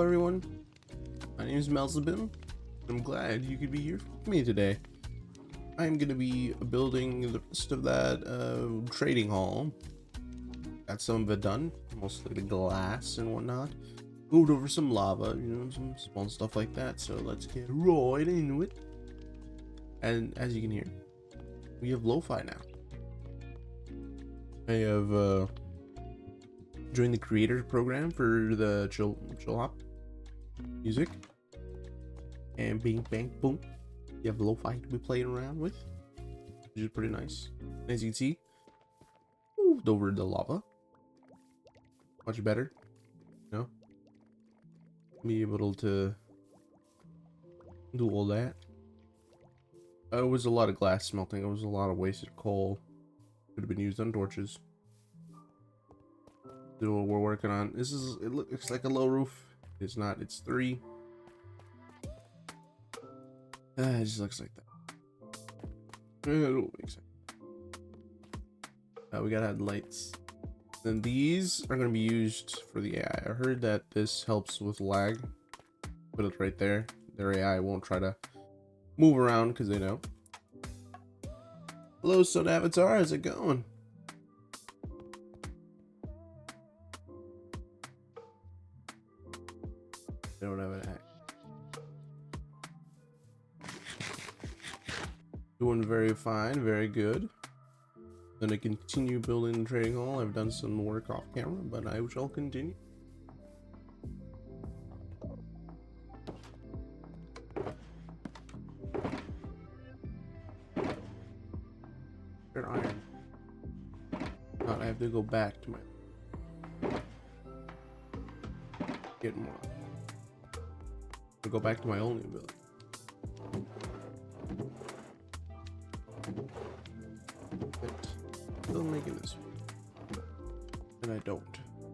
everyone, my name is Melzebim. I'm glad you could be here with me today. I'm gonna be building the rest of that trading hall. Got some of it done, mostly the glass and whatnot. Moved over some lava, some small stuff like that. So let's get right into it. And as you can hear, we have lo-fi now. I have joined the creator program for the chill hop music, and bing bang boom, you have lo-fi to be playing around with, which is pretty nice. As you can see, moved over the lava, much better, be able to do all that. It was a lot of glass smelting. It was a lot of wasted coal. Could have been used on torches. This is what we're working on. It looks like a low roof. It's not. It's 3. It just looks like that. It don't make sense. We gotta add lights. Then these are gonna be used for the AI. I heard that this helps with lag. Put it right there. Their AI won't try to move around because they know. Hello, Sun Avatar. How's it going? They don't have an act. Doing very fine, very good. Gonna continue building the trading hall. I've done some work off camera, but I shall continue. Iron. Thought I have to go back to my get more. Go back to my only ability. Still making this one. And I don't.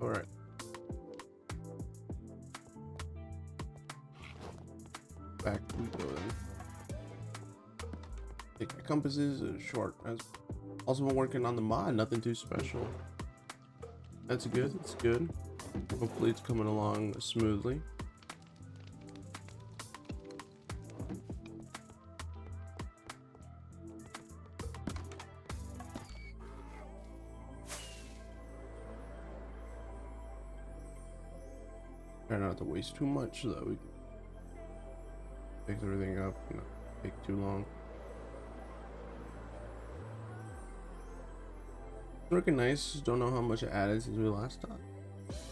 Alright. Back we go then. Take my compasses short. I've also been working on the mod, nothing too special. That's good, it's good. Hopefully it's coming along smoothly. Try not to waste too much so that we can fix everything up, take too long. It's looking nice. Don't know how much it added since we last talked.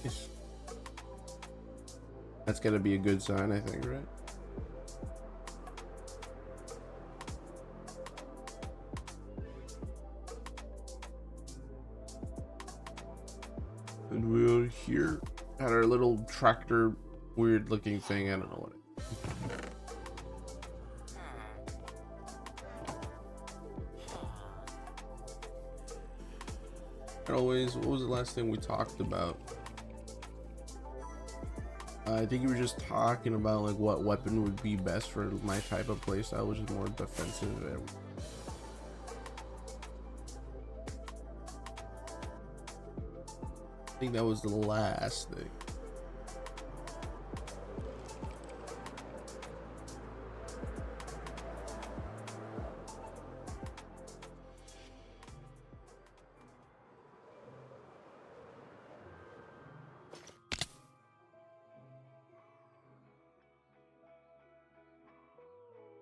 Yes. That's gotta be a good sign, I think, right? And we're here at our little tractor, weird looking thing. I don't know what it is. Always, what was the last thing we talked about? I think you were just talking about like what weapon would be best for my type of playstyle, which is more defensive. I think that was the last thing.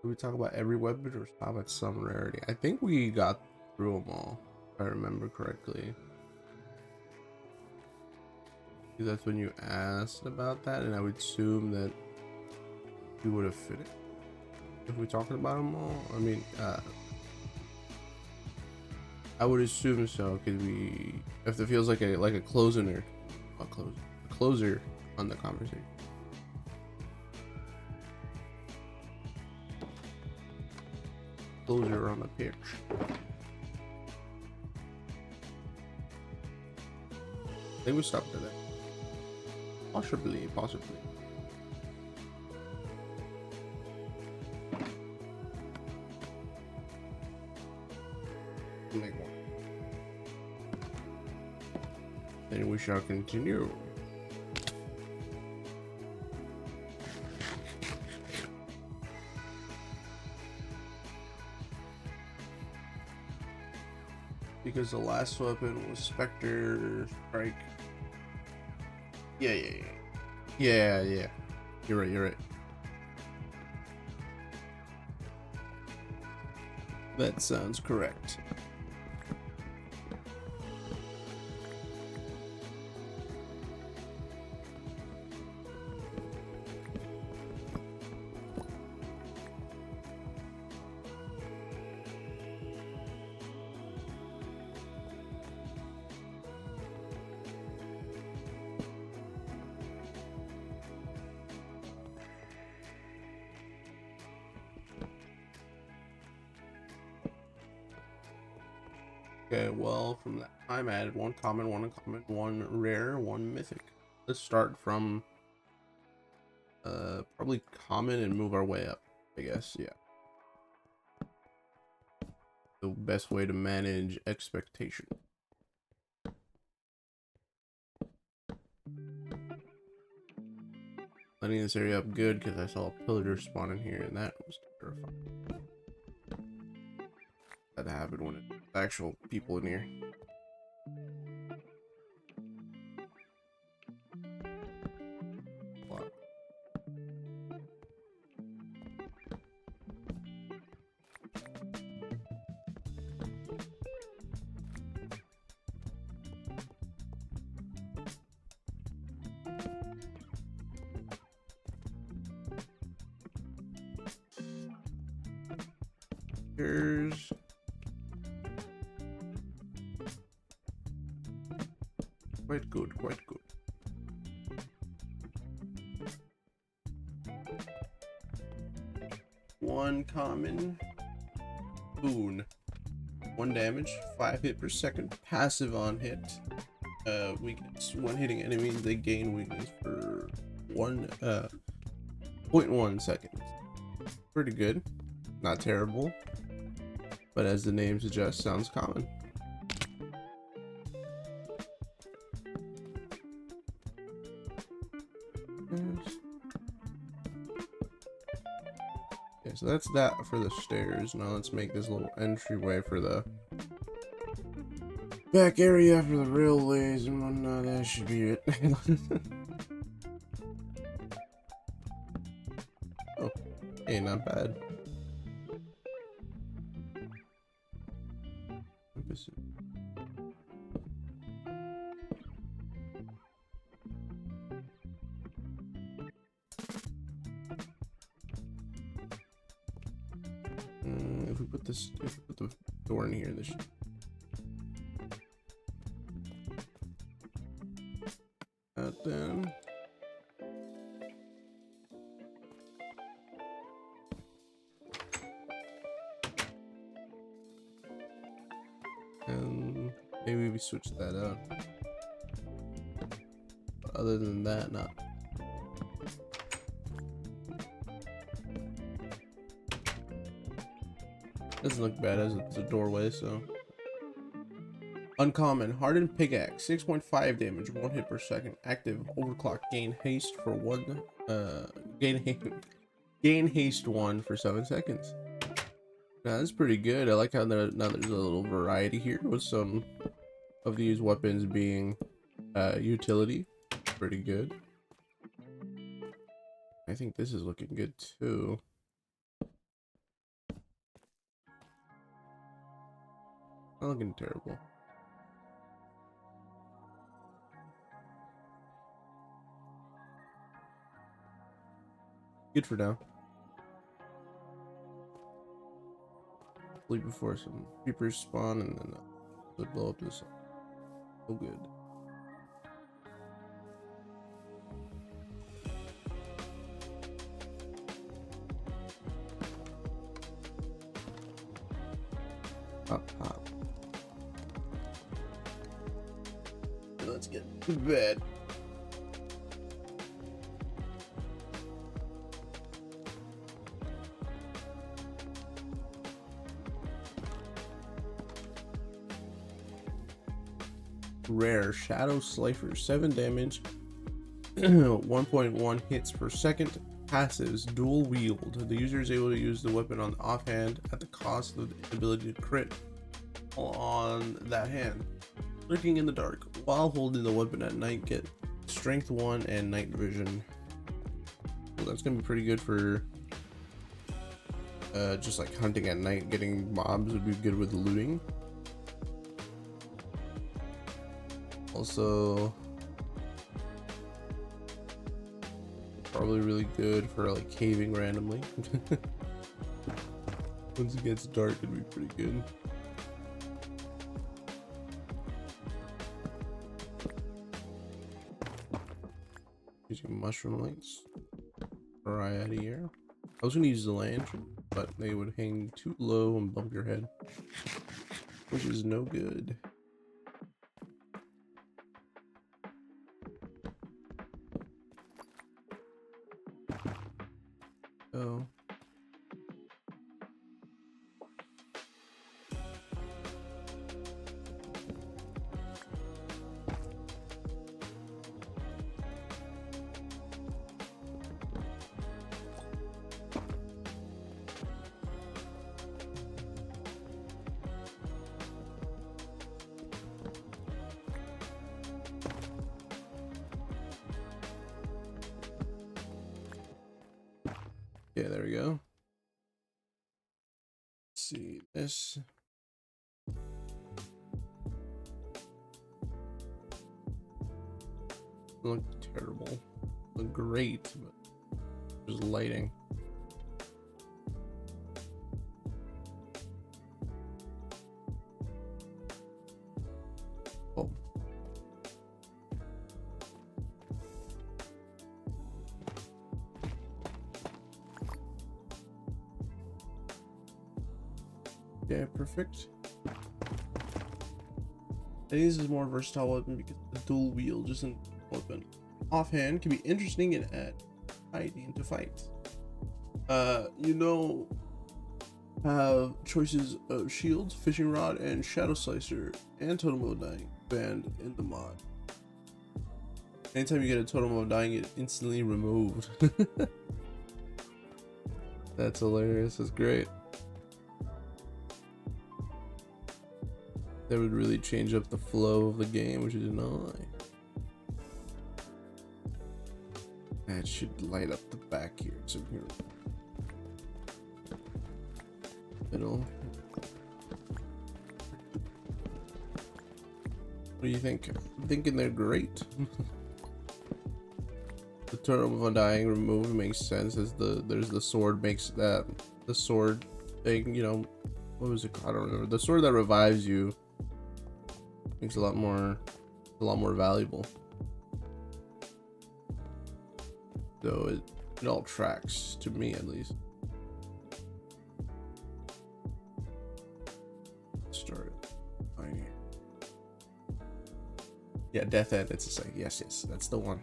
Did we talk about every weapon or stop at some rarity? I think we got through them all, if I remember correctly. That's when you asked about that, and I would assume that you would have fit it if we talked about them all. I mean, I would assume so because if it feels like a closer on the conversation. Closure on the pitch. I think we stopped at that. Possibly. Make one. Then we shall continue. because the last weapon was Spectre Strike. Yeah. You're right. That sounds correct. Okay, well, from that time I added one common, one uncommon, one rare, one mythic. Let's start from probably common and move our way up, I guess. Yeah, the best way to manage expectation. Letting this area up good because I saw a pillager spawn in here and that was terrifying. That happened when it's actual people in here. Wow. Here's quite good. One common boon. 1 damage, 5 hit per second, passive on hit. Weakness. When hitting enemies, they gain weakness for 0.1 seconds. Pretty good. Not terrible. But as the name suggests, sounds common. Okay, so that's that for the stairs. Now let's make this little entryway for the back area for the railways and whatnot. That should be it. Oh, hey, not bad. If we put the door in here, this should... then and maybe we switch that out. But other than that, not. Doesn't look bad as it's a doorway, so. Uncommon, hardened pickaxe, 6.5 damage, 1 hit per second. Active, overclock, gain haste for 1. Gain haste 1 for 7 seconds. Now that's pretty good. I like how now there's a little variety here with some of these weapons being utility. Pretty good. I think this is looking good too. Not looking terrible. Good for now. Sleep before some creepers spawn and then they'll blow up this. So good. Pop. Let's get to bed. Rare Shadow Slifer, 7 damage, 1.1 hits per second. Passives, dual wield. The user is able to use the weapon on the offhand at the cost of the ability to crit. on that hand. Lurking in the dark while holding the weapon at night, get strength 1 and night vision. Well, that's gonna be pretty good for just like hunting at night. Getting mobs would be good with looting. Also probably really good for like caving randomly. Once it gets dark, it'd be pretty good. Using mushroom lights right out of here. I was gonna use the lantern, but they would hang too low and bump your head, which is no good. Oh. Yeah, there we go. Let's see this. Look terrible. Look great, but there's lighting. Oh. Yeah, perfect. I think this is more versatile weapon because the dual wield isn't weapon. Offhand can be interesting and add variety into fights. Have choices of shields, fishing rod, and shadow slicer, and totem of dying banned in the mod. Anytime you get a totem of dying, it instantly removed. That's hilarious. That's great. That would really change up the flow of the game, which is annoying. That should light up the back here. So here, middle. What do you think? I'm thinking they're great. The totem of undying removed makes sense as there's the sword makes that the sword thing. You know, what was it called? I don't remember. The sword that revives you makes a lot more valuable. So it all tracks to me at least. Start it. Yeah, Death End. It's a say. Yes, that's the one.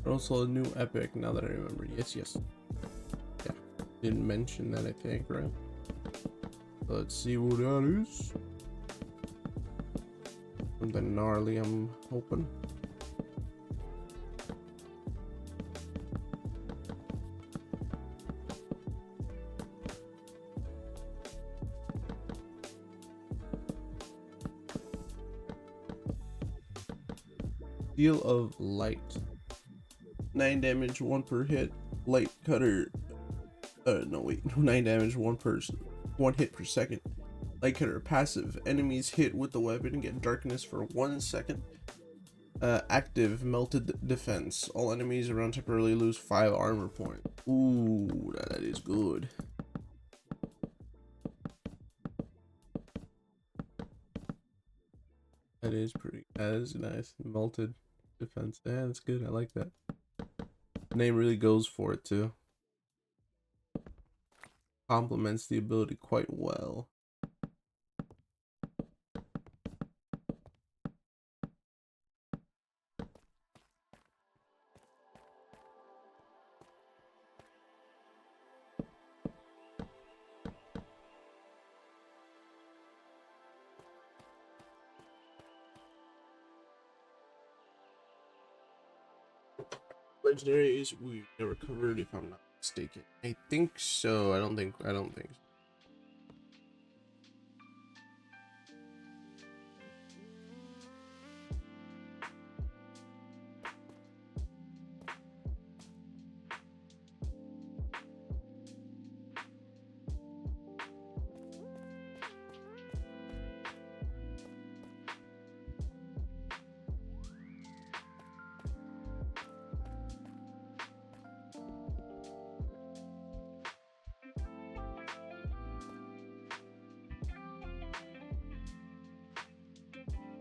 Also a new epic now that I remember. Yes. Yeah. Didn't mention that, I think, right? Let's see what that is. Something gnarly, I'm hoping. Deal of light. 9 damage, 1 per hit. Light cutter. No wait. 9 damage, 1 hit per second. Light cutter passive. Enemies hit with the weapon get darkness for 1 second. Active melted defense. All enemies around temporarily lose 5 armor point. Ooh, that is good. That is nice. Melted defense. Yeah, that's good. I like that. name really goes for it too. Complements the ability quite well. Legendaries we never covered, if I'm not mistaken. I think so. I don't think so.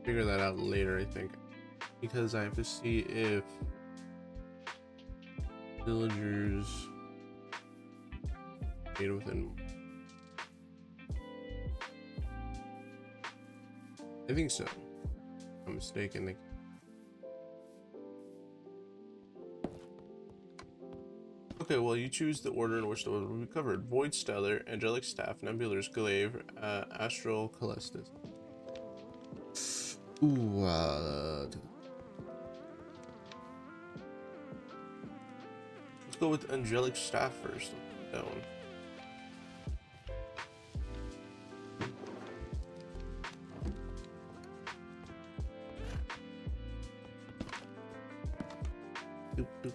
Figure that out later, I think, because I have to see if villagers made within. I think so. If I'm mistaken. Okay, well, you choose the order in which the will be covered: Void Stellar, Angelic Staff, Nebular's Glaive, Astral Calestis. Ooh, let's go with Angelic Staff first. That one. Doop, doop.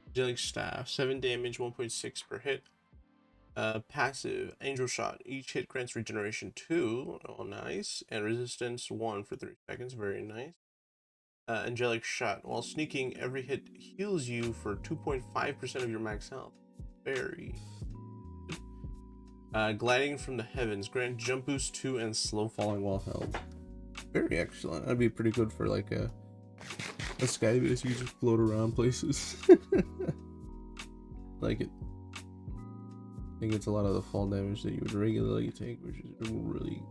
Angelic Staff, 7 damage, 1.6 per hit. Passive, Angel Shot. Each hit grants regeneration 2. Oh, nice. And resistance 1 for 3 seconds. Very nice. Angelic Shot. While sneaking, every hit heals you for 2.5% of your max health. Very good. Gliding from the Heavens. Grant jump boost 2 and slow falling while held. Very excellent. That'd be pretty good for like a sky base. You just float around places. Like it. I think it's a lot of the fall damage that you would regularly take, which is really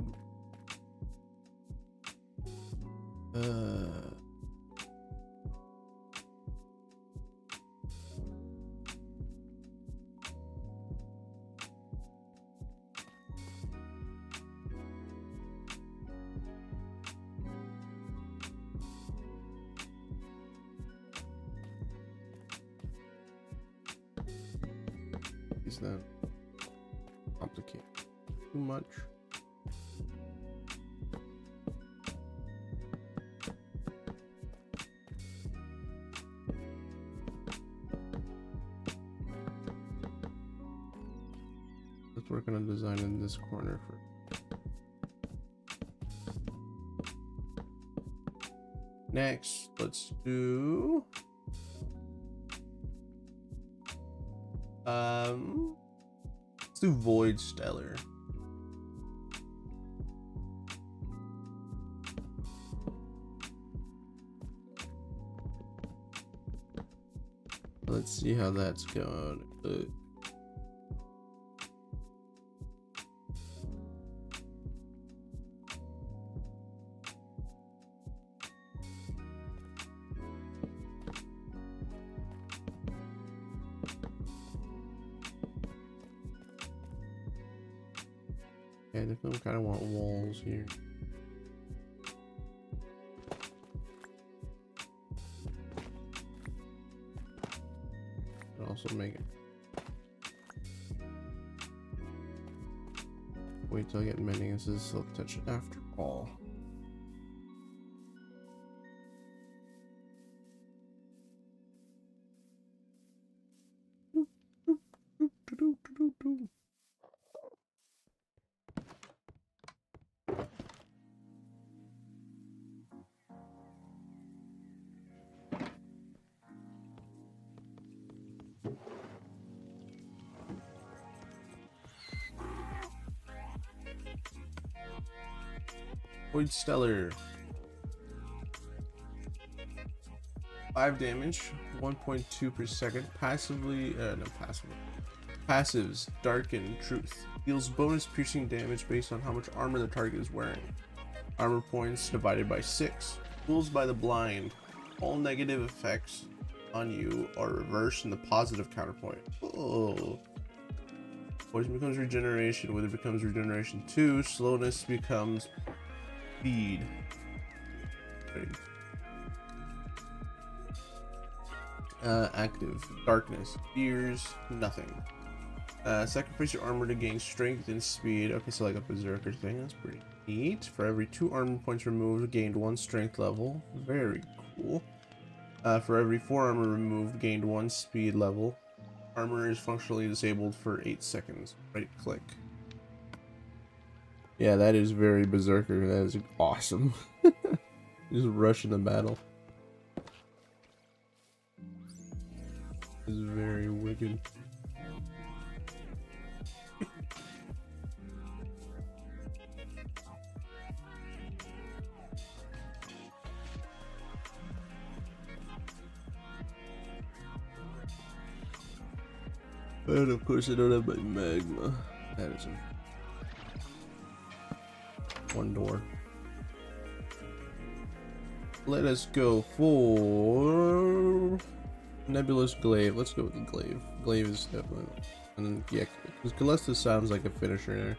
is that complicated too much. Let's work on a design in this corner for next. Let's do let's do Void Stellar. Let's see how that's going. I definitely kind of want walls here. But also make it. Wait till I get mending. This is silk touch after all. Void Stellar. 5 damage, 1.2 per second. Passives, Darken, Truth. Deals bonus piercing damage based on how much armor the target is wearing. Armor points divided by 6. Fools by the blind. All negative effects on you are reversed in the positive counterpoint. Oh. Poison becomes regeneration. Wither becomes regeneration 2. Slowness becomes speed. Ready. Active. Darkness. Fears nothing. Sacrifice your armor to gain strength and speed. Okay, so like a berserker thing. That's pretty neat. For every 2 armor points removed, gained 1 strength level. Very cool. For every 4 armor removed, gained 1 speed level. Armor is functionally disabled for 8 seconds. Right click. Yeah, that is very berserker. That is awesome. Just rush in the battle. Is very wicked. And of course I don't have my magma. That is one door. Let us go for Nebulous Glaive. Let's go with the Glaive. Glaive is definitely, and then yeah, because Calesta sounds like a finisher there.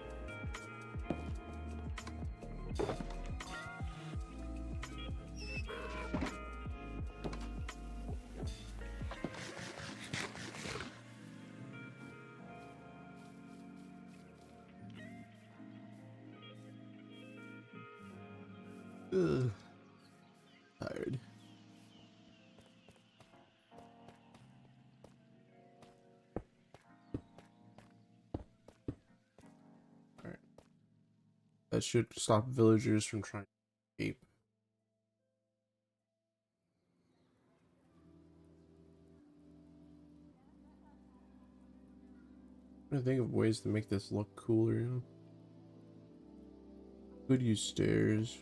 Ugh. Tired. Alright. That should stop villagers from trying to escape. I'm trying to think of ways to make this look cooler, you know? Could use stairs.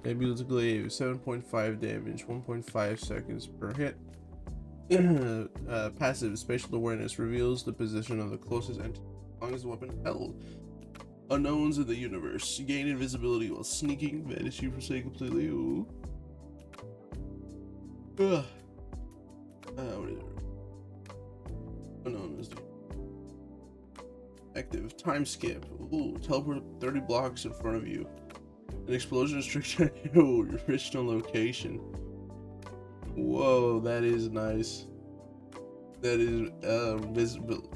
Nebulous Glaive, 7.5 damage, 1.5 seconds per hit. Passive, spatial awareness, reveals the position of the closest entity as long as the weapon held. Unknowns in the universe. Gain invisibility while sneaking, vanishing for say completely. Ooh. Ugh. What is it? Unknown is active. Time skip. Ooh, teleport 30 blocks in front of you. An explosion restricts your original location. Whoa, that is nice. That is visible.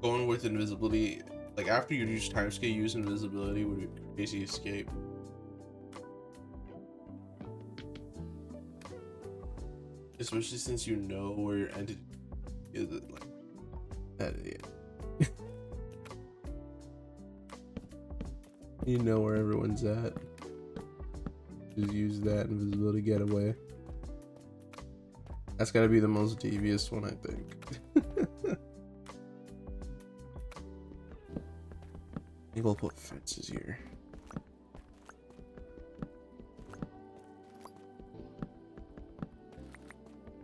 Going with invisibility, like after you use time skip, use invisibility would be crazy escape. Especially since you know where your entity is, like that. Yeah. You know where everyone's at. Just use that invisibility getaway. That's gotta be the most devious one, I think. I think we'll put fences here.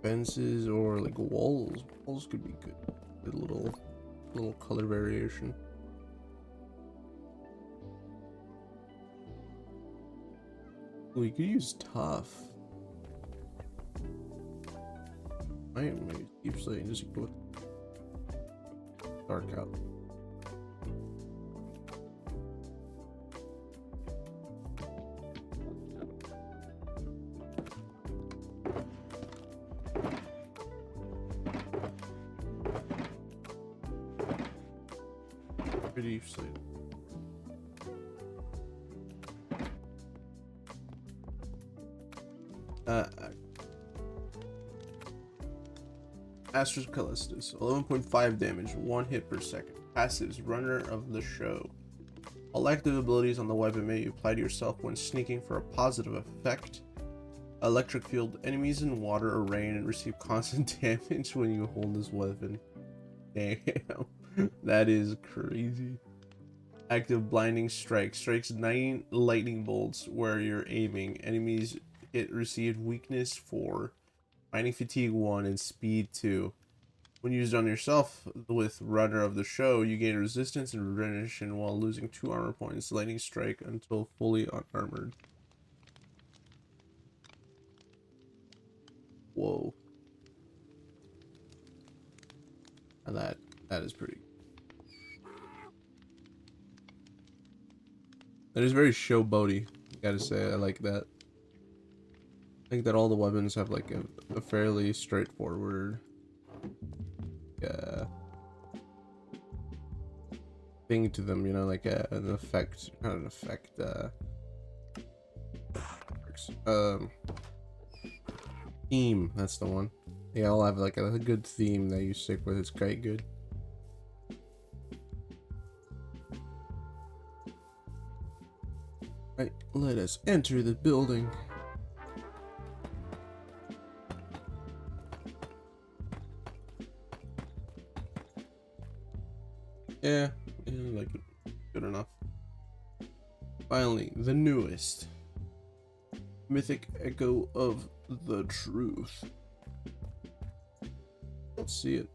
Fences or like walls. Walls could be good. Good little color variation. Well, you could use tough. I might keep saying just go with dark out. Pretty slate. Astra's Callistus, 11.5 damage, 1 hit per second. Passives, Runner of the Show. All active abilities on the weapon may be applied to yourself when sneaking for a positive effect. Electric field, enemies in water or rain and receive constant damage when you hold this weapon. Damn, that is crazy. Active Blinding Strike, strikes 9 lightning bolts where you're aiming. Enemies hit receive weakness 4. Mining Fatigue 1 and Speed 2. When used on yourself with Runner of the Show, you gain resistance and regeneration while losing 2 armor points. Lightning Strike until fully unarmored. Whoa. And that is pretty. That is very showboaty, gotta say. I like that. I think that all the weapons have like a fairly straightforward thing to them, you know, like an effect, not an effect, theme, that's the one. They all have like a good theme that you stick with. It's quite good. Right, let us enter the building. Yeah, like good enough. Finally, the newest mythic echo of the truth. Let's see it.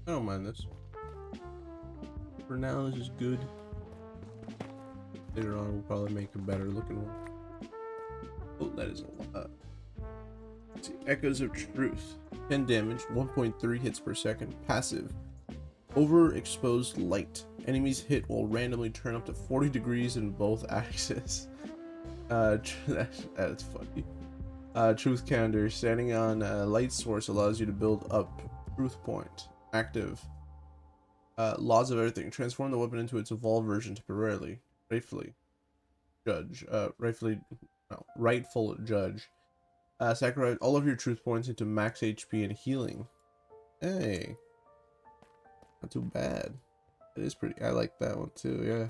I don't mind this. For now, this is good. Later on, we'll probably make a better looking one. Oh, that is a lot. Let's see. Echoes of Truth. 10 damage, 1.3 hits per second. Passive. Overexposed light. Enemies hit will randomly turn up to 40 degrees in both axes. That's funny. Truth Counter. Standing on a light source allows you to build up Truth Point. Active. Laws of Everything. Transform the weapon into its evolved version temporarily. Rightful Judge. Sacrifice all of your truth points into max HP and healing. Hey. Not too bad. It is pretty. I like that one too, yeah.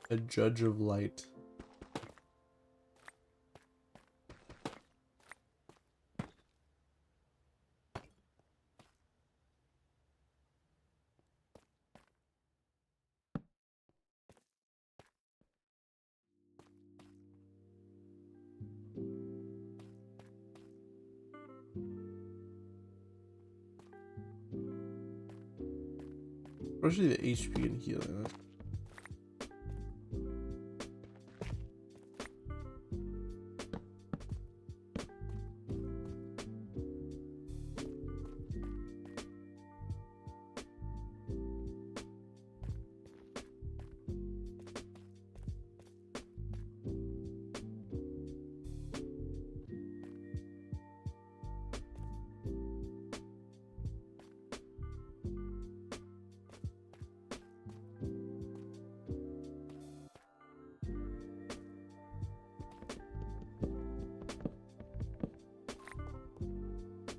A Judge of Light. Especially the HP and healing.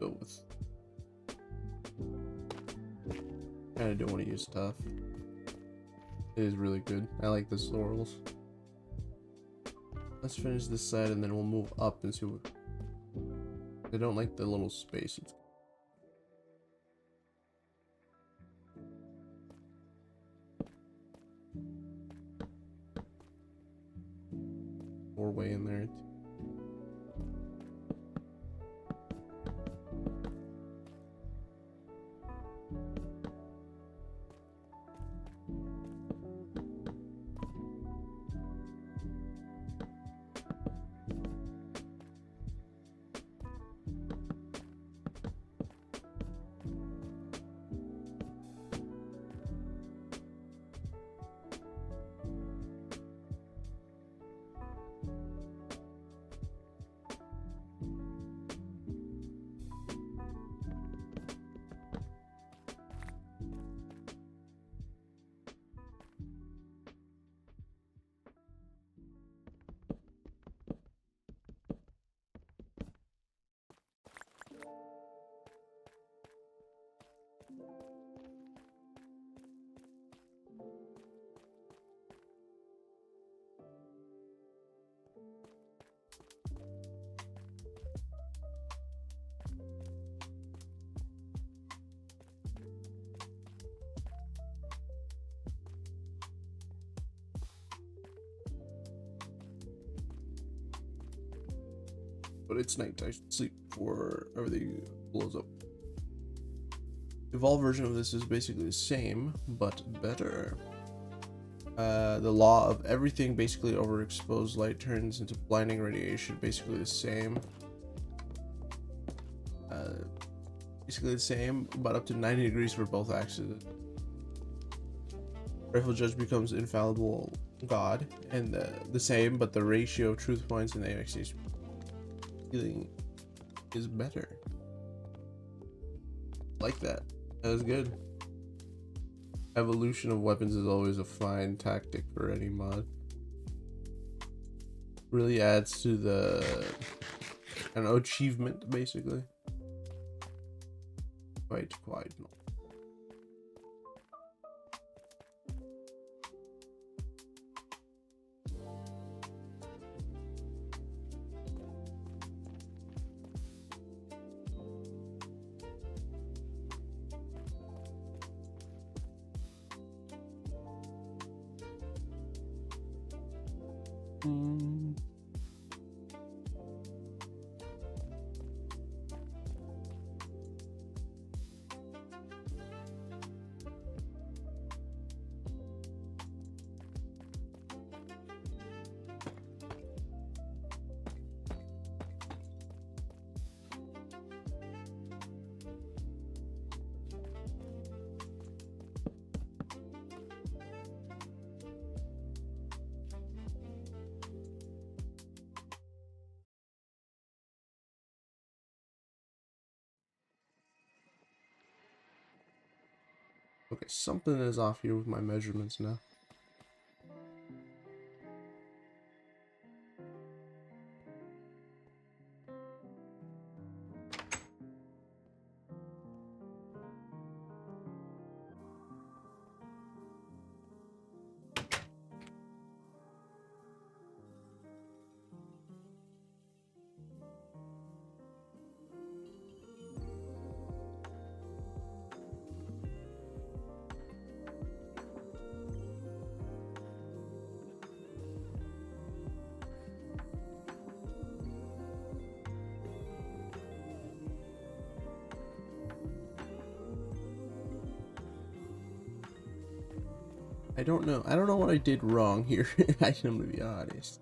go with. Kinda don't want to use tough. It is really good. I like the sorrels. Let's finish this side and then we'll move up and see what. I don't like the little spaces. Doorway in there. But it's night. I should sleep before everything blows up. The Evolved version of this is basically the same, but better. The law of everything basically overexposed light turns into blinding radiation. Basically the same. Basically the same, but up to 90 degrees for both axes. Rifle Judge becomes infallible god, and the same, but the ratio of truth points in the AXC feeling is better. Like that. That was good. Evolution of weapons is always a fine tactic for any mod. Really adds to the, I don't know, achievement basically. Quite. Okay, something is off here with my measurements now. I don't know what I did wrong here. I'm gonna be honest.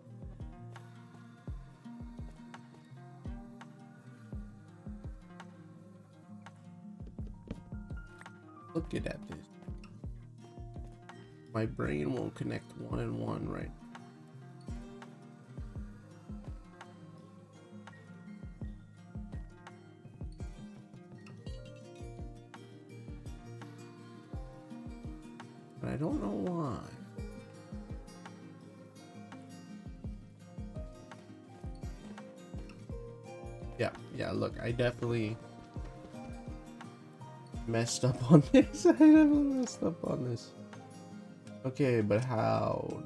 Looking at this, my brain won't connect one and one right. But I don't know why. Yeah, look, I definitely messed up on this. I definitely messed up on this. Okay, but how?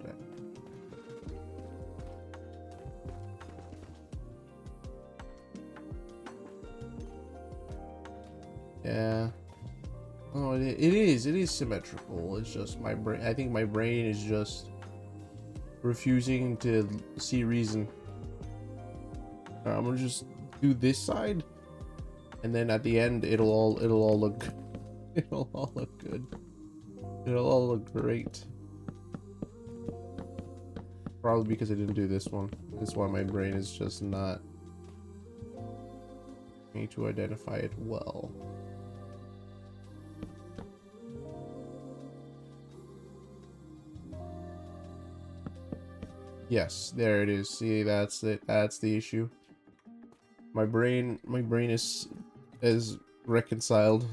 Yeah. Oh, it is. It is symmetrical. It's just my brain. I think my brain is just refusing to see reason. Alright, I'm gonna just do this side, and then at the end, it'll all look, it'll all look good. It'll all look great. Probably because I didn't do this one. That's why my brain is just not going to identify it well. Yes, there it is. See, that's it. That's the issue. My brain is reconciled.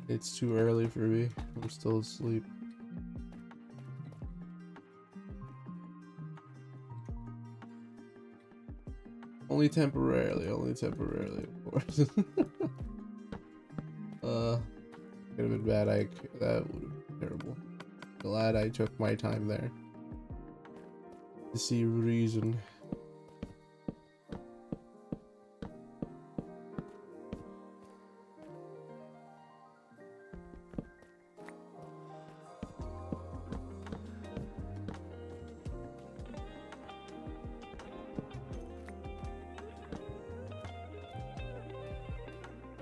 It's too early for me. I'm still asleep. Only temporarily, of course. Could have been bad. That would have been terrible. Glad I took my time there to see reason.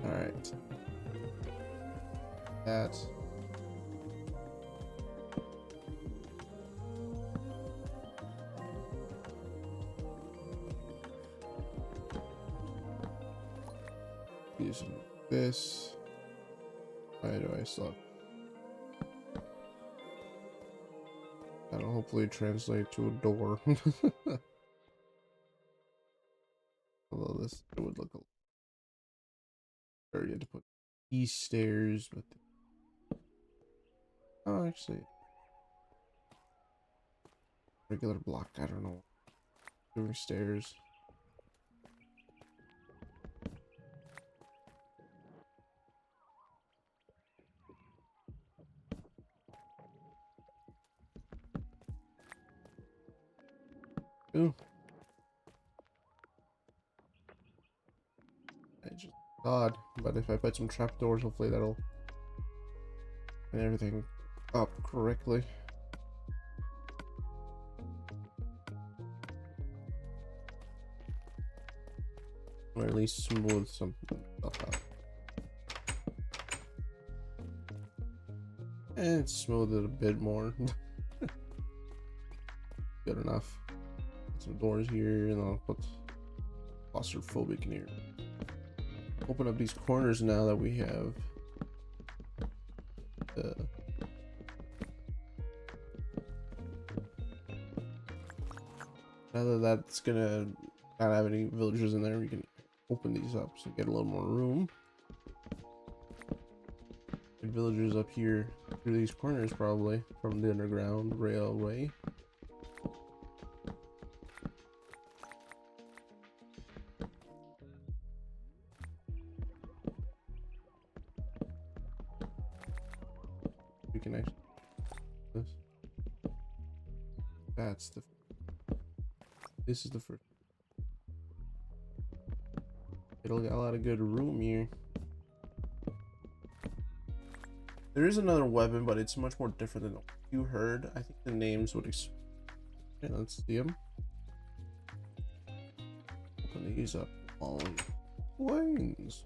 All right. That. Using this. Why do I suck? That'll hopefully translate to a door. Although this it would look a little dirty to put these stairs, but oh, actually, regular block. I don't know. Doing stairs. Ooh. I just odd, but if I put some trapdoors, hopefully that'll and everything up correctly. Or at least smooth some stuff out. And smooth it a bit more. Good enough. Put some doors here, and I'll put claustrophobic in here. Open up these corners now that we have. Now that that's gonna not have any villagers in there, we can open these up so get a little more room. Get villagers up here through these corners, probably from the underground railway. We can actually this. That's the. This is the first. It'll get a lot of good room here. There is another weapon, but it's much more different than what you heard. I think the names would. Okay, let's see them. Open these up. All wings.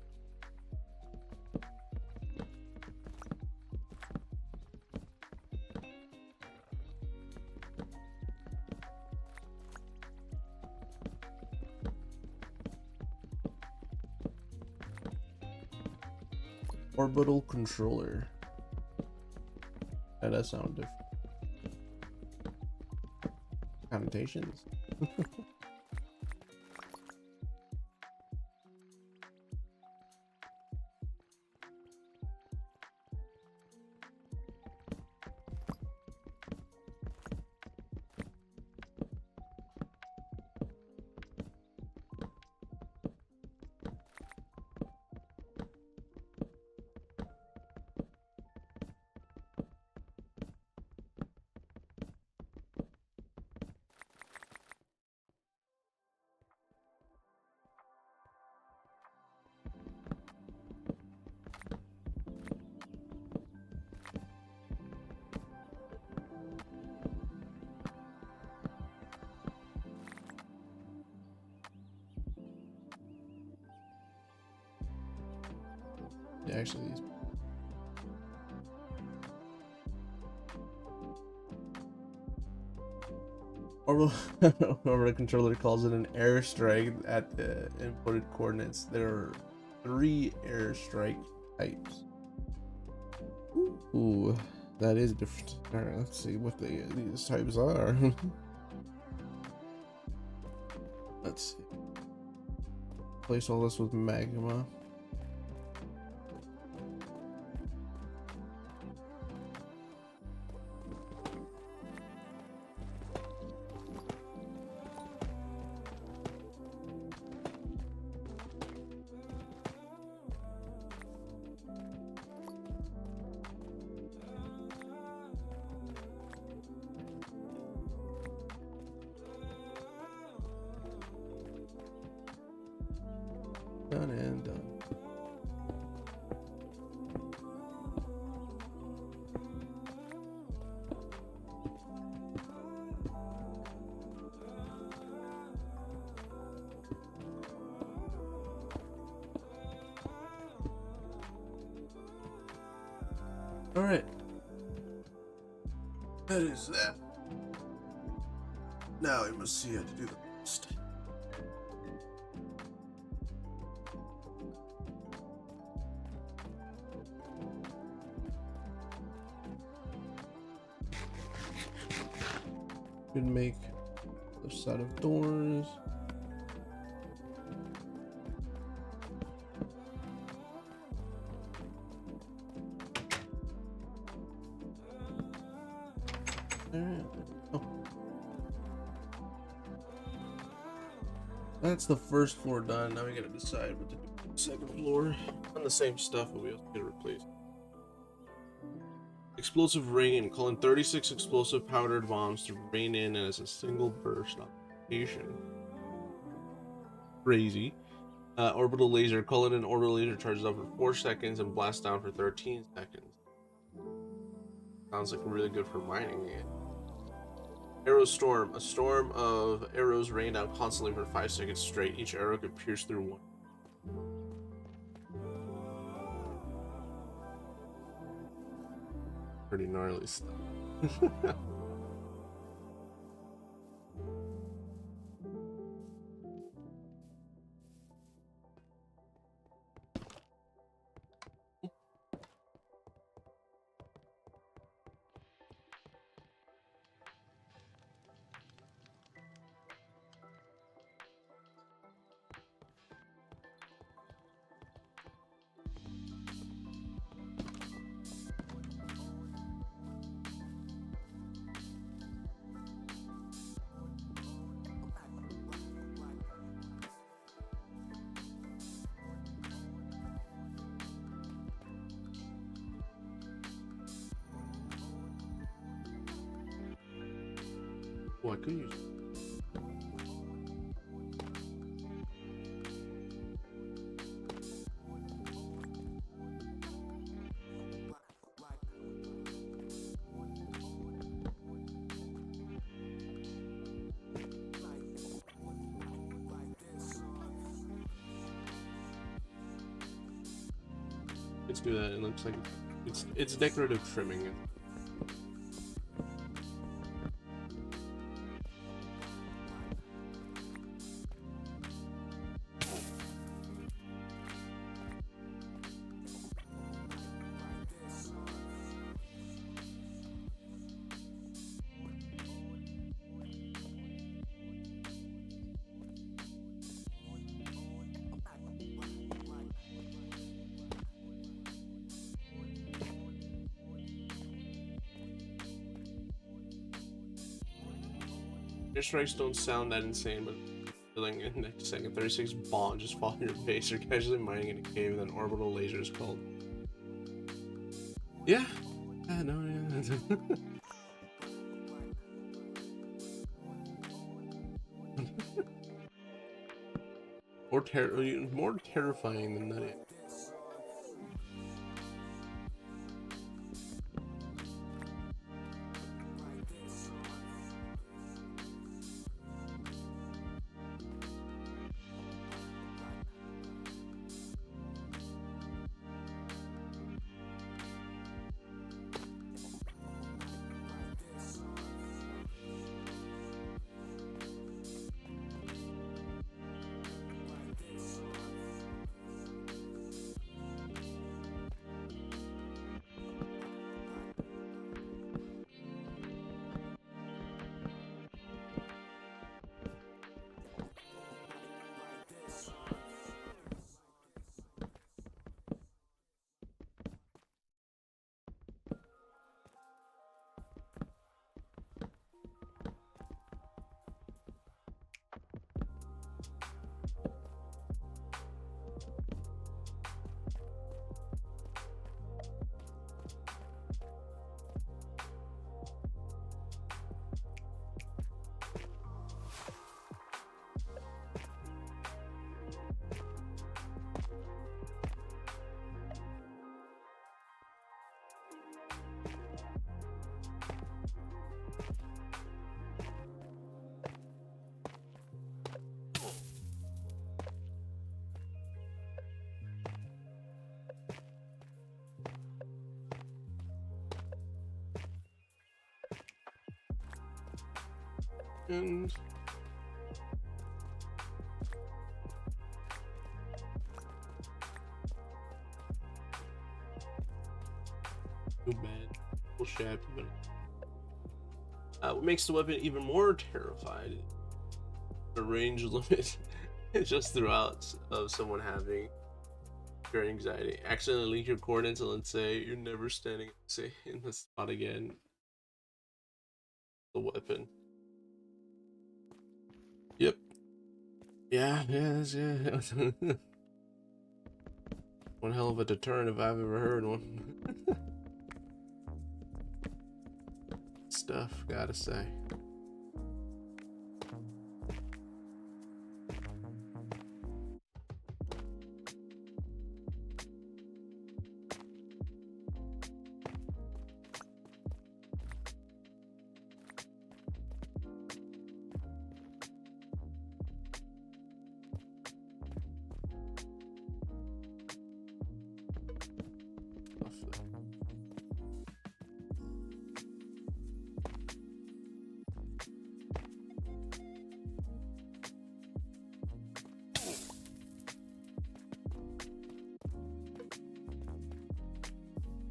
Orbital controller. That does sound different. Connotations. actually. Orbital, orbital controller calls it an airstrike at the imported coordinates. There are 3 airstrike types. Ooh, that is different. All right, let's see what these types are. Let's see. Place all this with magma. Done and done. All right. That is that. Now we must see how to do the rest. Could make the side of doors. Alright. Oh. That's the first floor done. Now we gotta decide what to do with the second floor. On the same stuff, but we also get to replace. Explosive rain. Call in 36 explosive powdered bombs to rain in as a single burst on location. Crazy. Orbital laser. Call in an orbital laser, charges up for 4 seconds and blast down for 13 seconds. Sounds like really good for mining it. Arrow storm. A storm of arrows rain down constantly for 5 seconds straight. Each arrow could pierce through one. Pretty gnarly stuff. Oh, I could use it. Let's do that. It looks like it's decorative trimming. Airstrikes don't sound that insane, but feeling in the second 36 bomb just fall in your face. You're casually mining in a cave and then orbital laser is called. Yeah. No, yeah. more terrifying than that. And too bad. We'll shaft, but what makes the weapon even more terrified? The range limit just throughout of someone having your anxiety. Accidentally leak your coordinates and let's say you're never standing say in the spot again. The weapon. Yep. Yeah. One hell of a deterrent if I've ever heard one. Stuff, gotta say.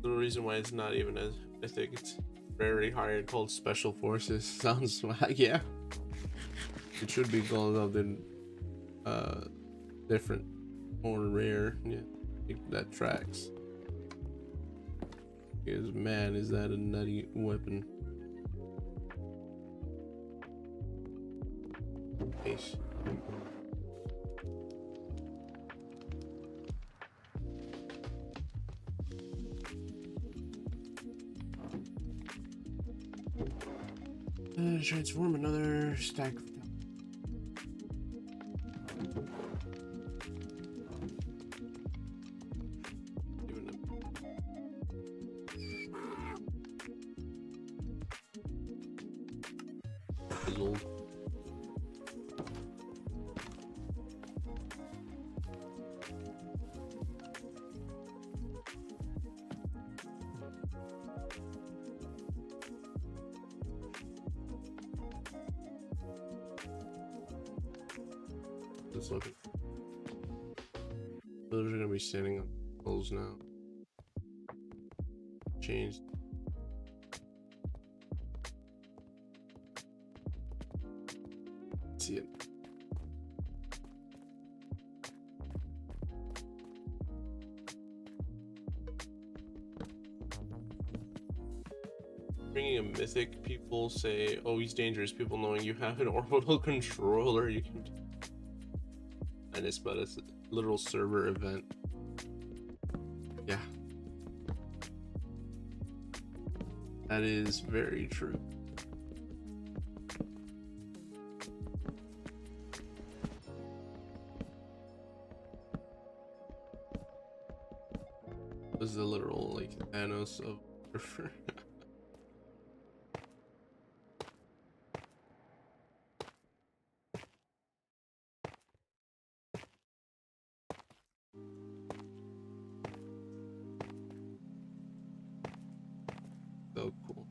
The reason why it's not even as mythic, it's very hard called special forces. Sounds like, yeah. It should be called something different, more rare. Yeah, I think that tracks. Because man, is that a nutty weapon. Nice. Transform another stack of old. Let's look at those are gonna be standing on poles now. Changed. See it. Bringing a mythic, people say, oh, he's dangerous. People knowing you have an orbital controller, you can. And it's but it's a literal server event. Yeah. That is very true. This is the literal like Thanos of server. So cool.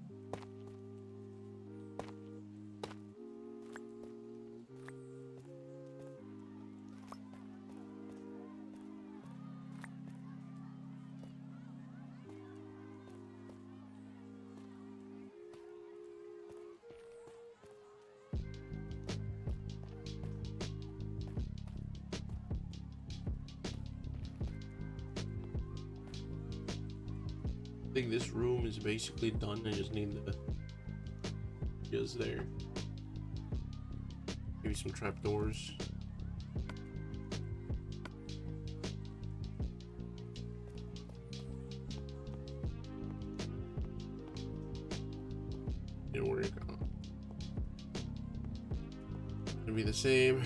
I think this room is basically done. I just need the just there. Maybe some trapdoors. Didn't work out. It'll be the same.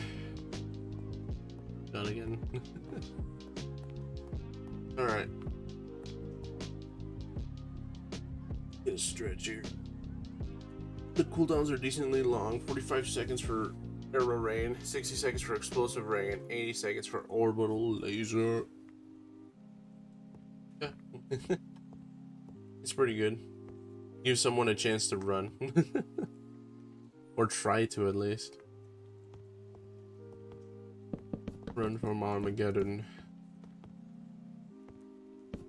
Done again. All right. Get a stretch here. The cooldowns are decently long. 45 seconds for arrow rain, 60 seconds for explosive rain, 80 seconds for orbital laser. Yeah. It's pretty good. Give someone a chance to run. Or try to, at least. Run from Armageddon.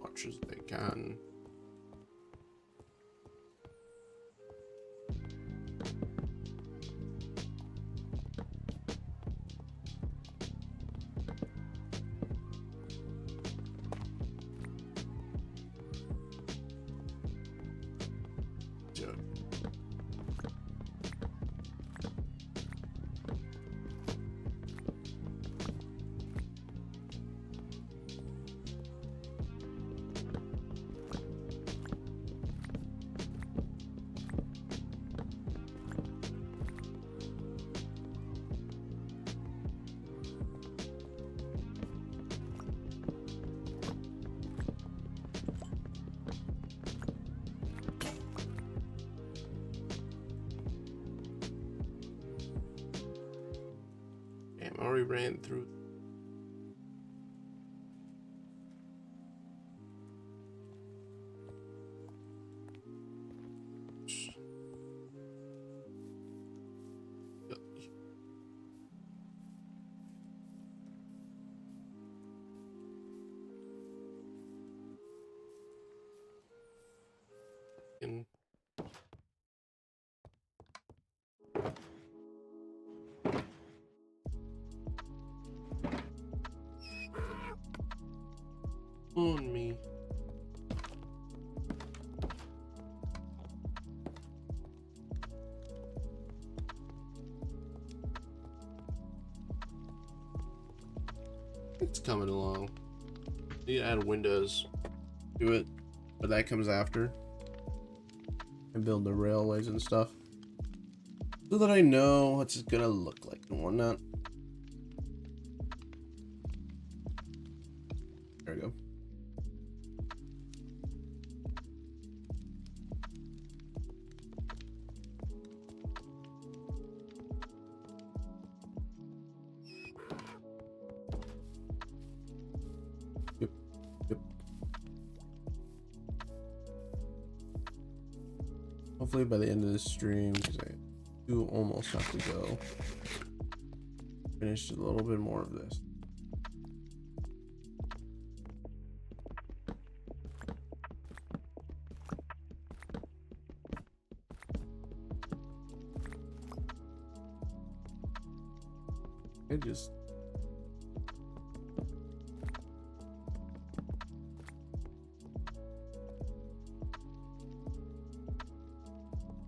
Much as they can. I already ran through. In on me. It's coming along. Need to add windows to it, but that comes after. And build the railways and stuff, so that I know what it's gonna look like and whatnot. There we go. Yep. Hopefully by the end of this stream, because I do almost have to go, finish a little bit more of this.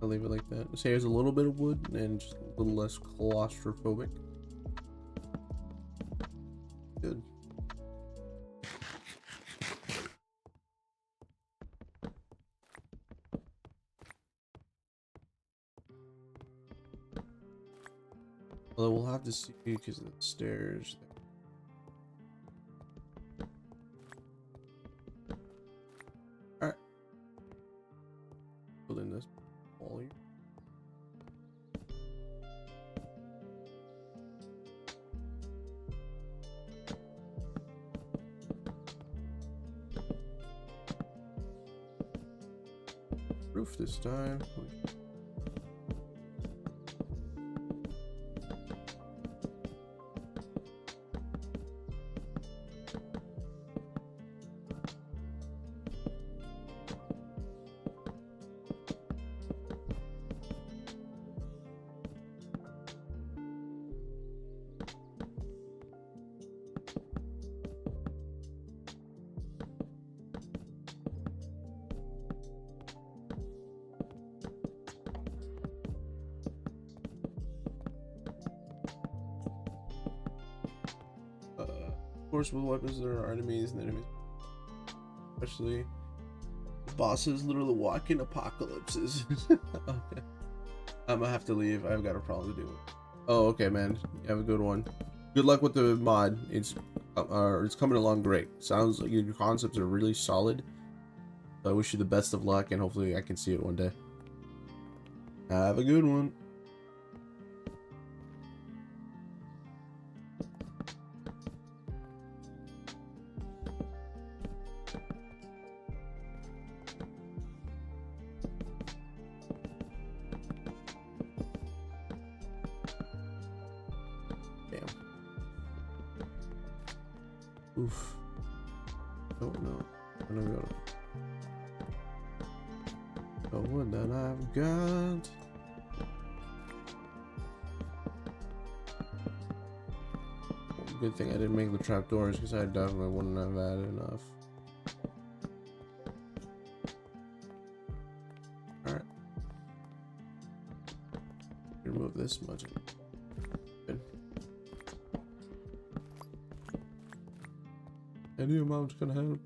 I'll leave it like that. This here's a little bit of wood and just a little less claustrophobic. Good. Although we'll have to see because of the stairs. Alright. Building this wall here. Roof this time. Of course, with weapons, there are enemies and enemies. Especially bosses, literally walking apocalypses. Okay. I'm gonna have to leave. I've got a problem to do. Oh, okay, man. You have a good one. Good luck with the mod. It's coming along great. Sounds like your concepts are really solid. So I wish you the best of luck, and hopefully I can see it one day. Have a good one. Oof. Oh no. I don't got it. The one that I've got. Good thing I didn't make the trapdoors because I definitely wouldn't have had enough. Alright. Remove this much. Good. Any amount's gonna help.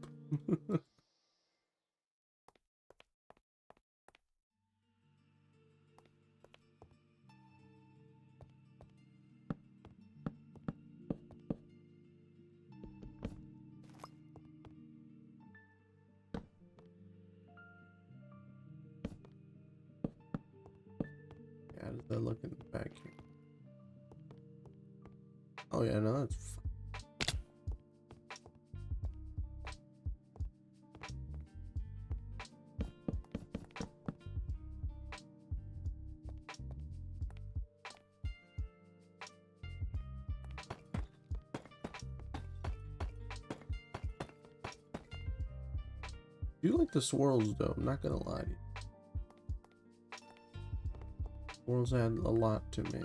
How does that look in the back here? Oh yeah, no, that's fine. I do like the swirls though, I'm not gonna lie to you. Swirls add a lot to me.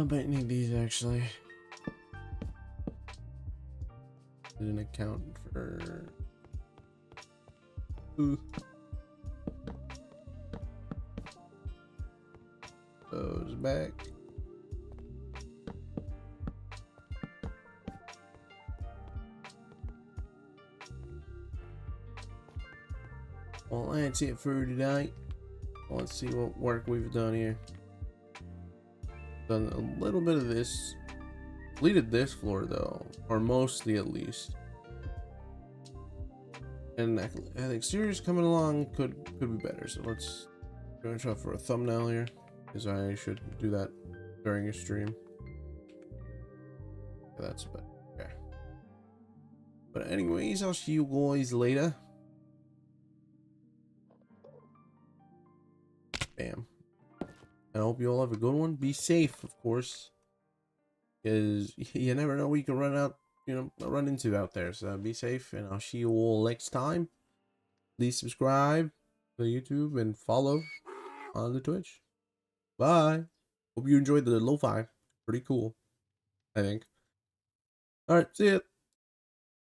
Might need these actually. Didn't account for. Ooh. Those back. Well, that's it for today. Let's see what work we've done here. Done a little bit of this. Completed this floor though, or mostly at least. And the exterior's coming along. Could be better. So let's go try for a thumbnail here, because I should do that during a stream. That's better. Okay. But anyways, I'll see you guys later. Bam. And I hope you all have a good one. Be safe, of course, because you never know what you can run into out there. So be safe, and I'll see you all next time. Please subscribe to YouTube and follow on the Twitch. Bye. Hope you enjoyed the lo-fi. Pretty cool, I think. All right, see ya.